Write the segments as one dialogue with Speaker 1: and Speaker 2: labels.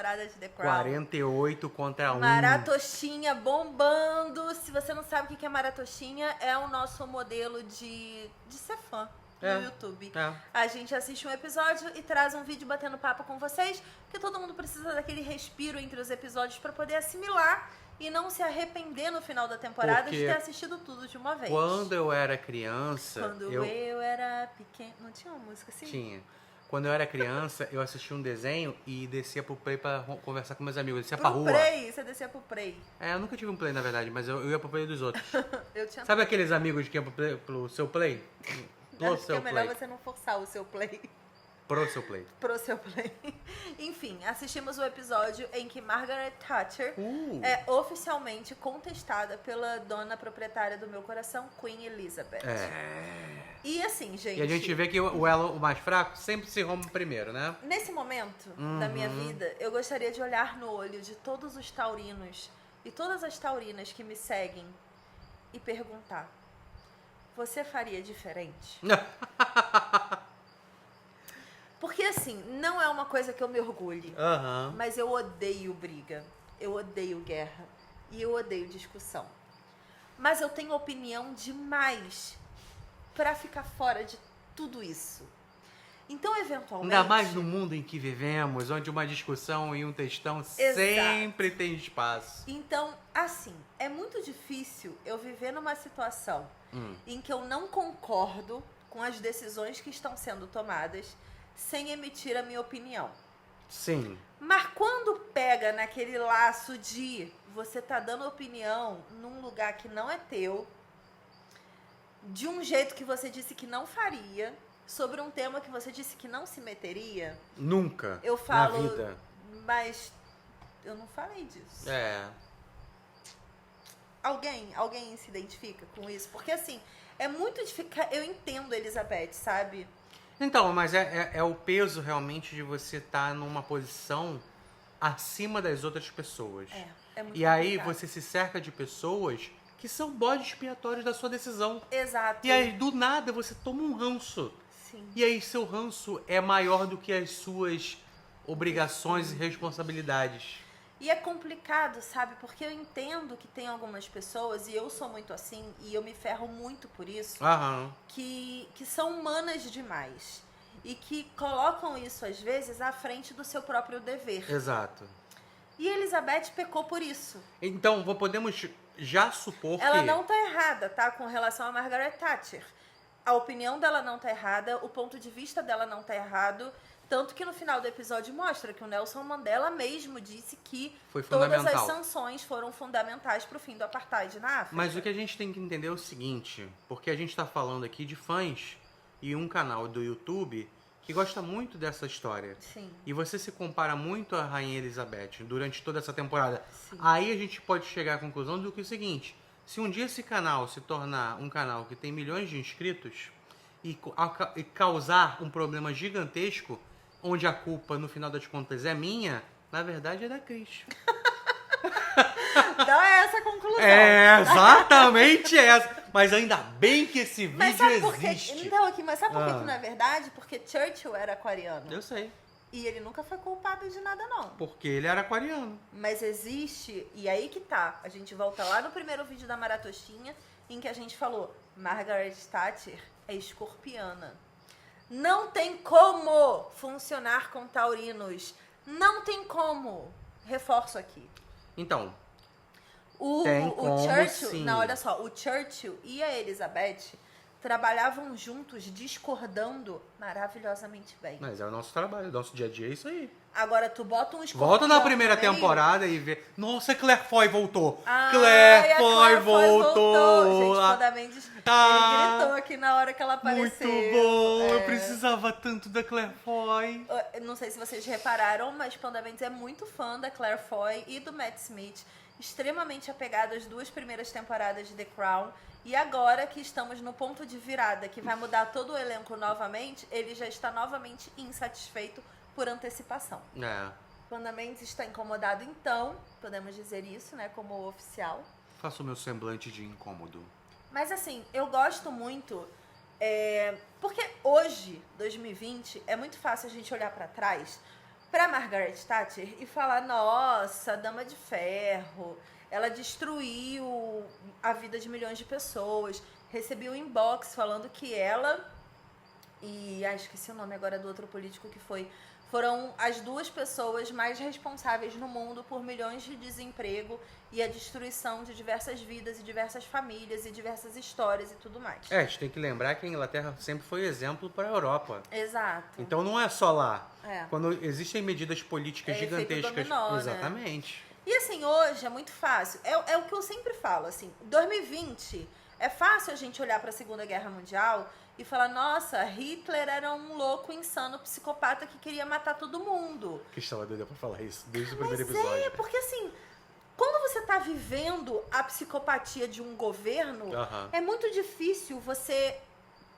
Speaker 1: temporada de The Crown.
Speaker 2: 48 contra 1.
Speaker 1: Maratoshinha bombando. Se você não sabe o que é Maratoshinha, é o nosso modelo de ser fã no YouTube. A gente assiste um episódio e traz um vídeo batendo papo com vocês, porque todo mundo precisa daquele respiro entre os episódios para poder assimilar e não se arrepender no final da temporada de ter assistido tudo de uma vez.
Speaker 2: Quando eu era criança...
Speaker 1: Quando eu era pequena... Não tinha uma música assim?
Speaker 2: Tinha. Quando eu era criança, eu assistia um desenho e descia pro Play pra conversar com meus amigos. Eu descia pra rua.
Speaker 1: Play? Você descia pro Play.
Speaker 2: Eu nunca tive um Play, na verdade, mas eu ia pro Play dos outros.
Speaker 1: Eu tinha...
Speaker 2: Sabe aqueles amigos que iam pro seu Play?
Speaker 1: Acho que é melhor você não forçar o seu Play.
Speaker 2: Pro seu Play.
Speaker 1: Pro seu Play. Enfim, assistimos o episódio em que Margaret Thatcher é oficialmente contestada pela dona proprietária do meu coração, Queen Elizabeth. E assim, gente...
Speaker 2: E a gente vê que o elo o mais fraco sempre se rompe primeiro, né?
Speaker 1: Nesse momento da minha vida, eu gostaria de olhar no olho de todos os taurinos e todas as taurinas que me seguem e perguntar: você faria diferente? Porque assim, não é uma coisa que eu me orgulhe, mas eu odeio briga, eu odeio guerra e eu odeio discussão. Mas eu tenho opinião demais pra ficar fora de tudo isso. Então, eventualmente...
Speaker 2: Ainda mais no mundo em que vivemos, onde uma discussão e um textão sempre tem espaço.
Speaker 1: Então, assim, é muito difícil eu viver numa situação em que eu não concordo com as decisões que estão sendo tomadas sem emitir a minha opinião.
Speaker 2: Sim.
Speaker 1: Mas quando pega naquele laço de você tá dando opinião num lugar que não é teu, de um jeito que você disse que não faria, sobre um tema que você disse que não se meteria...
Speaker 2: Nunca,
Speaker 1: eu falo,
Speaker 2: na vida.
Speaker 1: Mas eu não falei disso. Alguém se identifica com isso? Porque assim, é muito difícil. Eu entendo, Elizabeth, sabe?
Speaker 2: Então, mas é o peso realmente de você estar numa posição acima das outras pessoas.
Speaker 1: É muito
Speaker 2: E aí
Speaker 1: complicado.
Speaker 2: você se cerca de pessoas que são bodes expiatórios da sua decisão.
Speaker 1: Exato.
Speaker 2: E aí, do nada, você toma um ranço.
Speaker 1: Sim.
Speaker 2: E aí, seu ranço é maior do que as suas obrigações e responsabilidades.
Speaker 1: E é complicado, sabe? Porque eu entendo que tem algumas pessoas, e eu sou muito assim, e eu me ferro muito por isso, que são humanas demais. E que colocam isso, às vezes, à frente do seu próprio dever.
Speaker 2: Exato.
Speaker 1: E Elizabeth pecou por isso.
Speaker 2: Então, podemos já supor que...
Speaker 1: Ela não tá errada, tá? Com relação a Margaret Thatcher. A opinião dela não tá errada, o ponto de vista dela não tá errado. Tanto que no final do episódio mostra que o Nelson Mandela mesmo disse que todas as sanções foram fundamentais para o fim do apartheid na África.
Speaker 2: Mas o que a gente tem que entender é o seguinte, porque a gente está falando aqui de fãs e um canal do YouTube que gosta muito dessa história.
Speaker 1: Sim.
Speaker 2: E você se compara muito à Rainha Elizabeth durante toda essa temporada.
Speaker 1: Sim.
Speaker 2: Aí a gente pode chegar à conclusão do que é o seguinte: se um dia esse canal se tornar um canal que tem milhões de inscritos e causar um problema gigantesco, onde a culpa, no final das contas, é minha, na verdade é da Cris.
Speaker 1: Então é essa a conclusão.
Speaker 2: É exatamente essa. Mas ainda bem que esse vídeo existe.
Speaker 1: Então, aqui, mas sabe por que não é verdade? Porque Churchill era aquariano.
Speaker 2: Eu sei.
Speaker 1: E ele nunca foi culpado de nada, não.
Speaker 2: Porque ele era aquariano.
Speaker 1: Mas existe, e aí que tá. A gente volta lá no primeiro vídeo da Maratoshinha, em que a gente falou, Margaret Thatcher é escorpiana. Não tem como funcionar com taurinos. Não tem como. Reforço aqui.
Speaker 2: Então,
Speaker 1: o Churchill,
Speaker 2: sim.
Speaker 1: Não, olha só, o Churchill e a Elizabeth trabalhavam juntos, discordando maravilhosamente bem.
Speaker 2: Mas é o nosso trabalho, o nosso dia a dia é isso aí.
Speaker 1: Agora, tu bota um escorpião...
Speaker 2: Volta na primeira temporada e vê... Nossa, Claire Foy voltou!
Speaker 1: Ah,
Speaker 2: Claire Foy voltou!
Speaker 1: Gente, Panda Mendes, ele gritou aqui na hora que ela apareceu.
Speaker 2: Muito bom! Eu precisava tanto da Claire Foy.
Speaker 1: Não sei se vocês repararam, mas Panda Mendes é muito fã da Claire Foy e do Matt Smith. Extremamente apegado às duas primeiras temporadas de The Crown. E agora que estamos no ponto de virada, que vai mudar todo o elenco novamente, ele já está novamente insatisfeito por antecipação. Panda Mendes está incomodado, então, podemos dizer isso, né, como oficial.
Speaker 2: Faço o meu semblante de incômodo.
Speaker 1: Mas assim, eu gosto muito, porque hoje, 2020, é muito fácil a gente olhar para trás, pra Margaret Thatcher e falar, nossa, Dama de Ferro, ela destruiu a vida de milhões de pessoas. Recebi um inbox falando que ela e esqueci o nome agora do outro político que foram as duas pessoas mais responsáveis no mundo por milhões de desemprego e a destruição de diversas vidas e diversas famílias e diversas histórias e tudo mais.
Speaker 2: A gente tem que lembrar que a Inglaterra sempre foi exemplo para a Europa.
Speaker 1: Exato.
Speaker 2: Então não é só lá.
Speaker 1: É.
Speaker 2: Quando existem medidas políticas gigantescas.
Speaker 1: Dominó,
Speaker 2: exatamente.
Speaker 1: Né? E assim, hoje é muito fácil. É o que eu sempre falo, assim, 2020 é fácil a gente olhar para a Segunda Guerra Mundial e falar, nossa, Hitler era um louco, insano, psicopata que queria matar todo mundo.
Speaker 2: Que estava doida pra falar isso desde o primeiro episódio.
Speaker 1: Mas porque assim, quando você tá vivendo a psicopatia de um governo, é muito difícil você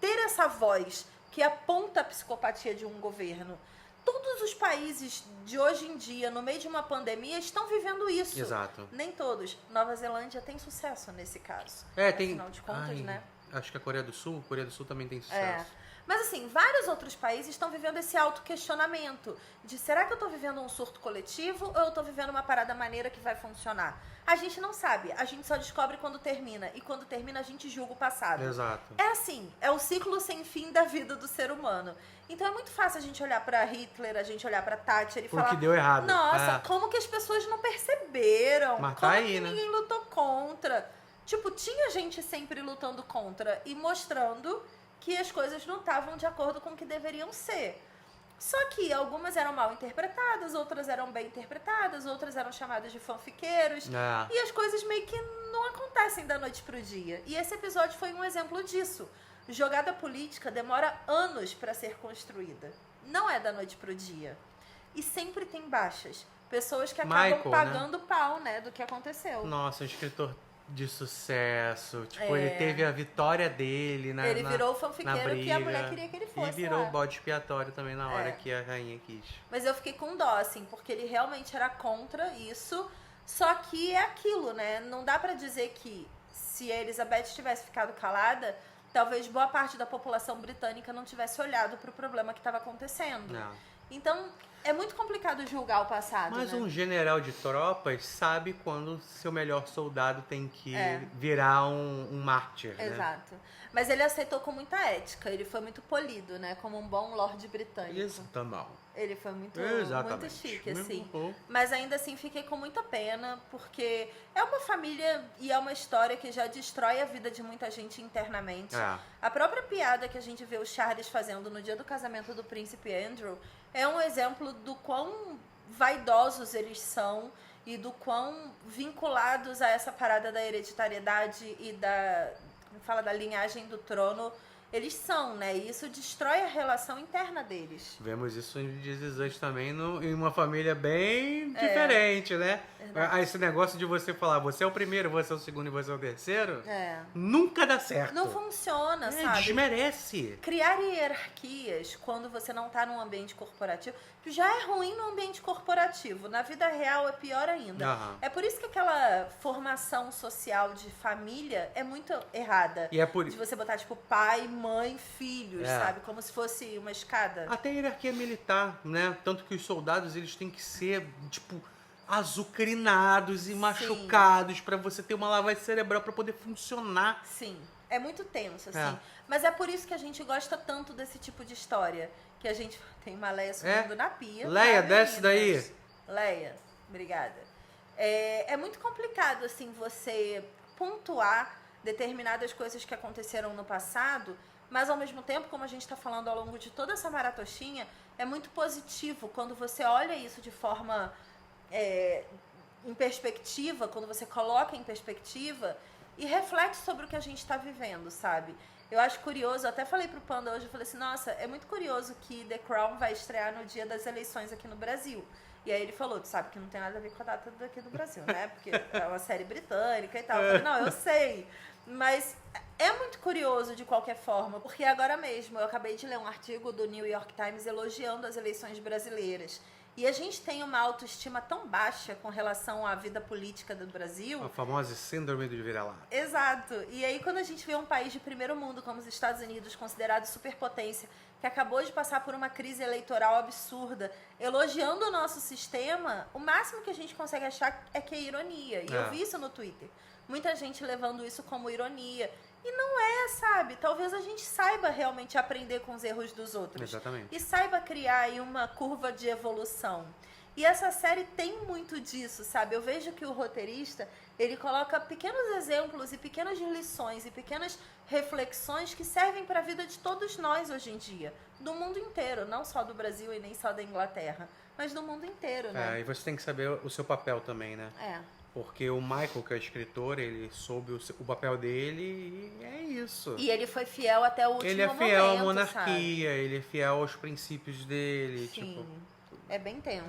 Speaker 1: ter essa voz que aponta a psicopatia de um governo. Todos os países de hoje em dia, no meio de uma pandemia, estão vivendo isso.
Speaker 2: Exato.
Speaker 1: Nem todos. Nova Zelândia tem sucesso nesse caso.
Speaker 2: Tem.
Speaker 1: Afinal de contas, né?
Speaker 2: Acho que a Coreia do Sul também tem sucesso.
Speaker 1: Mas assim, vários outros países estão vivendo esse autoquestionamento de será que eu tô vivendo um surto coletivo ou eu tô vivendo uma parada maneira que vai funcionar? A gente não sabe, a gente só descobre quando termina e quando termina a gente julga o passado.
Speaker 2: Exato.
Speaker 1: É assim, é o ciclo sem fim da vida do ser humano. Então é muito fácil a gente olhar pra Hitler, a gente olhar pra Thatcher e falar,
Speaker 2: que deu errado.
Speaker 1: Nossa, como que as pessoas não perceberam?
Speaker 2: Mas
Speaker 1: como
Speaker 2: tá aí,
Speaker 1: que
Speaker 2: né?
Speaker 1: ninguém lutou contra? Tipo, tinha gente sempre lutando contra e mostrando que as coisas não estavam de acordo com o que deveriam ser. Só que algumas eram mal interpretadas, outras eram bem interpretadas, outras eram chamadas de fanfiqueiros. E as coisas meio que não acontecem da noite pro dia. E esse episódio foi um exemplo disso. Jogada política demora anos para ser construída. Não é da noite pro dia. E sempre tem baixas. Pessoas que acabam pagando pau, né, do que aconteceu.
Speaker 2: Nossa, um escritor de sucesso. Tipo, ele teve a vitória dele
Speaker 1: Ele virou o fanfiqueiro que a mulher queria que ele fosse.
Speaker 2: E virou o bode expiatório também na hora que a rainha quis.
Speaker 1: Mas eu fiquei com dó, assim, porque ele realmente era contra isso. Só que é aquilo, né? Não dá pra dizer que se a Elizabeth tivesse ficado calada, talvez boa parte da população britânica não tivesse olhado pro problema que estava acontecendo.
Speaker 2: Não.
Speaker 1: Então, é muito complicado julgar o passado,
Speaker 2: Mas
Speaker 1: né?
Speaker 2: um general de tropas sabe quando seu melhor soldado tem que virar um mártir, né?
Speaker 1: Exato. Mas ele aceitou com muita ética. Ele foi muito polido, né? Como um bom lorde britânico.
Speaker 2: Isso, tá mal.
Speaker 1: Ele foi muito chique, assim. Mas ainda assim, fiquei com muita pena, porque é uma família e é uma história que já destrói a vida de muita gente internamente. A própria piada que a gente vê o Charles fazendo no dia do casamento do príncipe Andrew é um exemplo do quão vaidosos eles são e do quão vinculados a essa parada da hereditariedade e da linhagem do trono eles são, né? E isso destrói a relação interna deles.
Speaker 2: Vemos isso em This Is Us também em uma família bem diferente, né? Esse negócio de você falar, você é o primeiro, você é o segundo e você é o terceiro, nunca dá certo.
Speaker 1: Não funciona, sabe?
Speaker 2: Desmerece.
Speaker 1: Criar hierarquias quando você não tá num ambiente corporativo já é ruim no ambiente corporativo. Na vida real é pior ainda. É por isso que aquela formação social de família é muito errada.
Speaker 2: E é
Speaker 1: de você botar, tipo, pai, mãe, filhos, sabe? Como se fosse uma escada.
Speaker 2: Até a hierarquia militar, né? Tanto que os soldados, eles têm que ser, tipo, azucrinados e machucados pra você ter uma lavagem cerebral pra poder funcionar.
Speaker 1: Sim. É muito tenso, assim. Mas é por isso que a gente gosta tanto desse tipo de história. Que a gente tem uma Leia subindo na pia.
Speaker 2: Leia, desce daí.
Speaker 1: Leia, obrigada. É muito complicado, assim, você pontuar determinadas coisas que aconteceram no passado, mas ao mesmo tempo, como a gente está falando ao longo de toda essa maratoshinha, é muito positivo quando você olha isso de forma em perspectiva, quando você coloca em perspectiva e reflete sobre o que a gente está vivendo, sabe? Eu acho curioso, eu até falei pro Panda hoje, eu falei assim, nossa, é muito curioso que The Crown vai estrear no dia das eleições aqui no Brasil. E aí ele falou, tu sabe que não tem nada a ver com a data daqui do Brasil, né? Porque é uma série britânica e tal. Eu falei, não, eu sei. Mas é muito curioso de qualquer forma, porque agora mesmo eu acabei de ler um artigo do New York Times elogiando as eleições brasileiras. E a gente tem uma autoestima tão baixa com relação à vida política do Brasil.
Speaker 2: A famosa síndrome do vira-lata.
Speaker 1: Exato. E aí quando a gente vê um país de primeiro mundo como os Estados Unidos, considerado superpotência, que acabou de passar por uma crise eleitoral absurda, elogiando o nosso sistema, o máximo que a gente consegue achar é que é ironia. E eu vi isso no Twitter. Muita gente levando isso como ironia. E não é, sabe? Talvez a gente saiba realmente aprender com os erros dos outros.
Speaker 2: Exatamente.
Speaker 1: E saiba criar aí uma curva de evolução. E essa série tem muito disso, sabe? Eu vejo que o roteirista, ele coloca pequenos exemplos e pequenas lições e pequenas reflexões que servem para a vida de todos nós hoje em dia. Do mundo inteiro, não só do Brasil e nem só da Inglaterra, mas do mundo inteiro, né?
Speaker 2: E você tem que saber o seu papel também, né? Porque o Michael, que é o escritor, ele soube o papel dele e é isso.
Speaker 1: E ele foi fiel até o último momento,
Speaker 2: ele é fiel à monarquia,
Speaker 1: sabe?
Speaker 2: ele é fiel aos princípios dele.
Speaker 1: Sim,
Speaker 2: tipo,
Speaker 1: é bem tenso.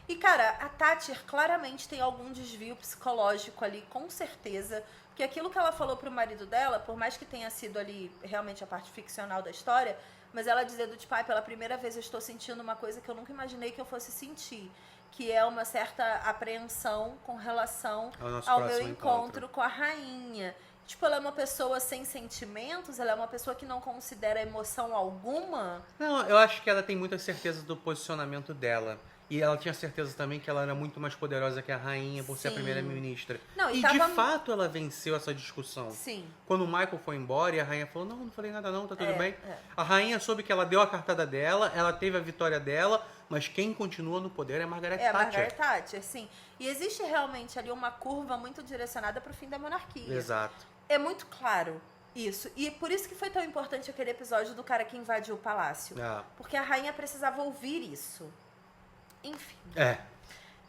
Speaker 1: E, cara, a Thatcher claramente tem algum desvio psicológico ali, com certeza. Porque aquilo que ela falou pro marido dela, por mais que tenha sido ali realmente a parte ficcional da história, mas ela dizia do tipo, pela primeira vez eu estou sentindo uma coisa que eu nunca imaginei que eu fosse sentir. Que é uma certa apreensão com relação ao meu encontro com a rainha. Tipo, ela é uma pessoa sem sentimentos, ela é uma pessoa que não considera emoção alguma.
Speaker 2: Não, eu acho que ela tem muita certeza do posicionamento dela. E ela tinha certeza também que ela era muito mais poderosa que a rainha por ser a primeira-ministra. E de fato ela venceu essa discussão.
Speaker 1: Sim.
Speaker 2: Quando o Michael foi embora e a rainha falou, não falei nada não, tá tudo bem. A rainha soube que ela deu a cartada dela, ela teve a vitória dela, mas quem continua no poder é Margaret Thatcher.
Speaker 1: Margaret Thatcher, sim. E existe realmente ali uma curva muito direcionada para o fim da monarquia.
Speaker 2: Exato.
Speaker 1: É muito claro isso. E por isso que foi tão importante aquele episódio do cara que invadiu o palácio. Porque a rainha precisava ouvir isso. Enfim.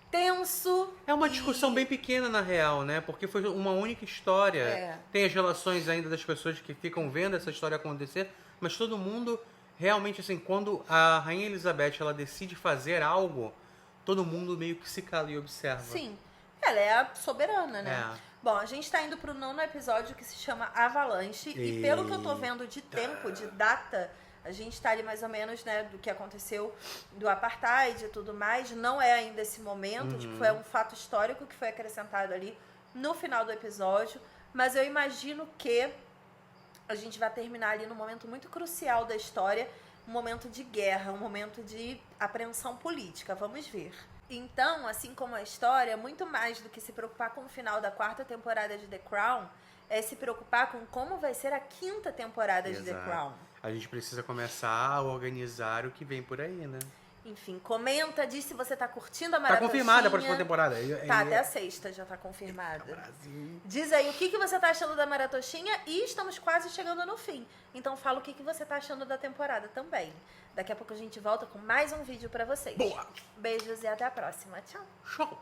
Speaker 1: Tenso.
Speaker 2: É uma discussão bem pequena, na real, né? Porque foi uma única história. Tem as relações ainda das pessoas que ficam vendo essa história acontecer, mas todo mundo realmente, assim, quando a Rainha Elizabeth ela decide fazer algo, todo mundo meio que se cala e observa.
Speaker 1: Sim. Ela é a soberana, né? Bom, a gente tá indo pro 9º episódio que se chama Avalanche. E pelo que eu tô vendo de tempo, de data, a gente tá ali mais ou menos, né, do que aconteceu do apartheid e tudo mais. Não é ainda esse momento, tipo, foi um fato histórico que foi acrescentado ali no final do episódio. Mas eu imagino que a gente vai terminar ali num momento muito crucial da história, um momento de guerra, um momento de apreensão política. Vamos ver. Então, assim como a história, muito mais do que se preocupar com o final da 4ª temporada de The Crown, é se preocupar com como vai ser a 5ª temporada de The Crown.
Speaker 2: A gente precisa começar a organizar o que vem por aí, né?
Speaker 1: Enfim, comenta, diz se você tá curtindo a Maratoshinha.
Speaker 2: Tá confirmada a próxima temporada.
Speaker 1: Tá, até a 6ª já tá confirmada. Diz aí o que você tá achando da Maratoshinha e estamos quase chegando no fim. Então fala o que você tá achando da temporada também. Daqui a pouco a gente volta com mais um vídeo pra vocês.
Speaker 2: Boa!
Speaker 1: Beijos e até a próxima. Tchau!
Speaker 2: Show!